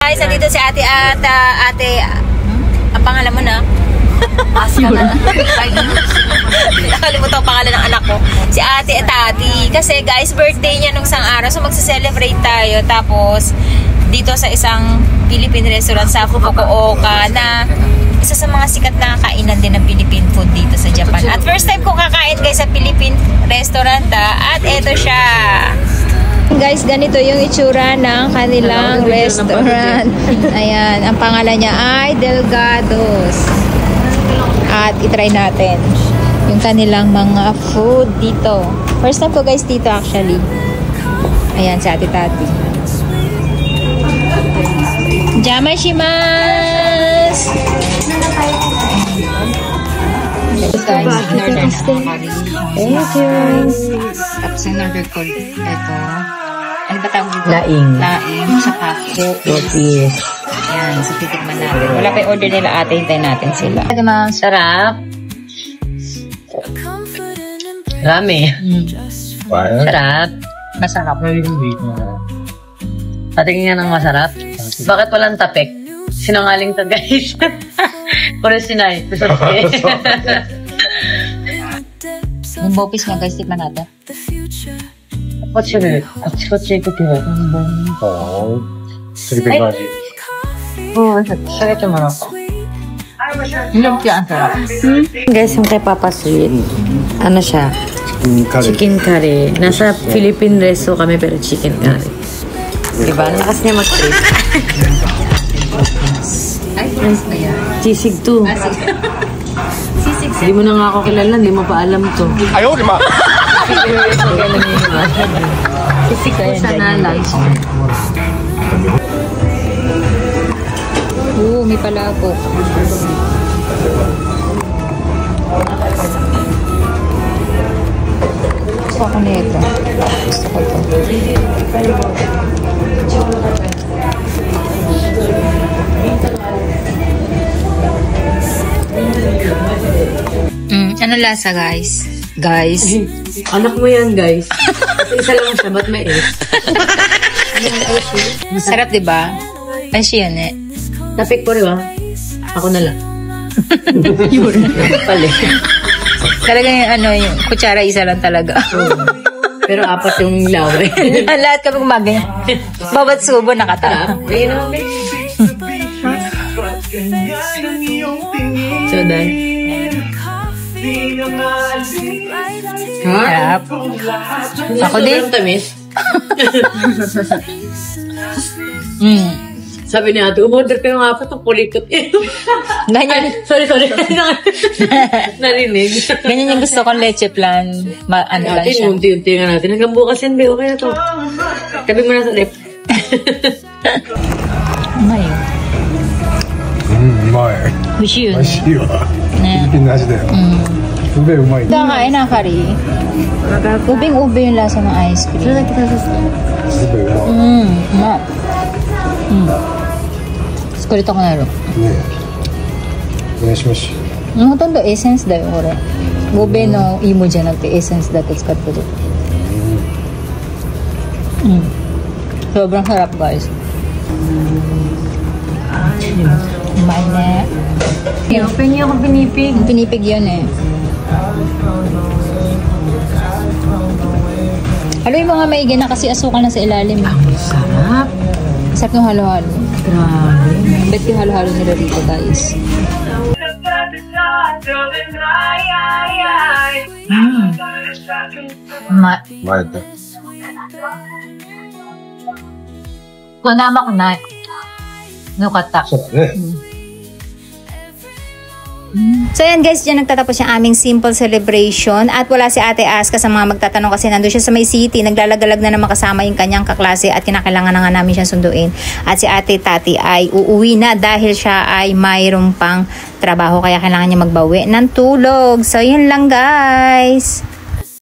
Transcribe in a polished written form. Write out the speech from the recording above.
Guys, nandito si ate at ang pangalan mo na? Aska na. Nakalimutan ang pangalan ng anak ko. Si ate at tati. Kasi guys, birthday niya nung isang araw. So magsa-celebrate tayo. Tapos, dito sa isang Philippine restaurant sa Fukuoka na isa sa mga sikat na kainan din ng Philippine food dito sa Japan. At first time ko kakain guys sa Philippine restaurant at eto siya. Guys, ganito yung itsura ng kanilang restaurant. Ayan, ang pangalan niya ay Delgados. At itry natin yung kanilang mga food dito. First time ko guys dito actually. Ayan, sa ate tati. Jamashimasu! Guys, in-order na ako kami. Thank you. Tapos in-order ko ito. Ano ba tawag dito? Laing. Laing sa papo. Yes. Ayan, so titikman natin. Wala pa yung order nila ate, hintayin natin sila. Sarap. Rami. Sarap. Masarap. Patingin nga ng masarap. Bakit walang tapik? Sinungaling to guys. Puro sinay. Yung bopis nga guys, tikman natin. Kotsure. Kotsure ko tira. Sakit yung mga ko. Lumpia ang sarap. Guys, yung kay Papa Sweet. Ano siya? Chicken curry. Nasa Philippine resto kami pero chicken curry. Diba? Lakas niya mag-trip. Ay, friends na yan. Sisig to. Sisig. Hindi mo na nga ako kilala, hindi mo pa alam to. Ayaw, di ba? Sisig ko sa nanay. Oo, may palabok. Gusto ko nito. Gusto ko ito. Ano lasa guys? Guys? Anak mo yan guys. Kasi isa lang siya, ba't may S? Masarap diba? Pansi yun eh. Tapik ko rin ba? Ako na lang. Yun. Pali. Talaga yung ano, yung kutsara isa lang talaga. Pero apat yung lawe. Lahat kami kumagay. Bawat subo nakatara. Ayun naman. So done. Harap. Ako din. Tamis. Sabi ni ate, umorder kayo ng apat ng pulikot. Ganyan. Sorry. Narinig. Ganyan yung gusto kong leche plan. Ano lang siya. Unti-unti nga natin. Hanggang bukas yan, be. Okay na to. Tabi mo na sa lip. May. うまい。美味しいよね。美味しいわ。フィリピンの味だよ。うまい。 Kakain na kari. Ubing-ube yung lasa ng ice cream. ubeうまい。 これとかなる。ねえ。よしよし。ほとんどエッセンスだよこれ。ubeの芋じゃなくてエッセンスだけ使ってる。Sobrang sarap guys. Umay na. Open niyo akong pinipig. Pinipig yun eh. Haluin mo nga maigi na kasi asukal na sa ilalim. Sarap. Sarap ng halo-halo. Grabe. Bet yung halo-halo nila dito guys. Ma 前で。 Kunama ko na. Nukata. そうだね。 So yan guys, dyan nagtatapos yung aming simple celebration at wala si Ate Aska sa mga magtatanong kasi nandun siya sa may city, naglalagalag na naman kasama yung kanyang kaklase at kinakailangan na nga namin siyang sunduin. At si Ate Tati ay uuwi na dahil siya ay mayroong pang trabaho kaya kailangan niya magbawi ng tulog. So yun lang guys.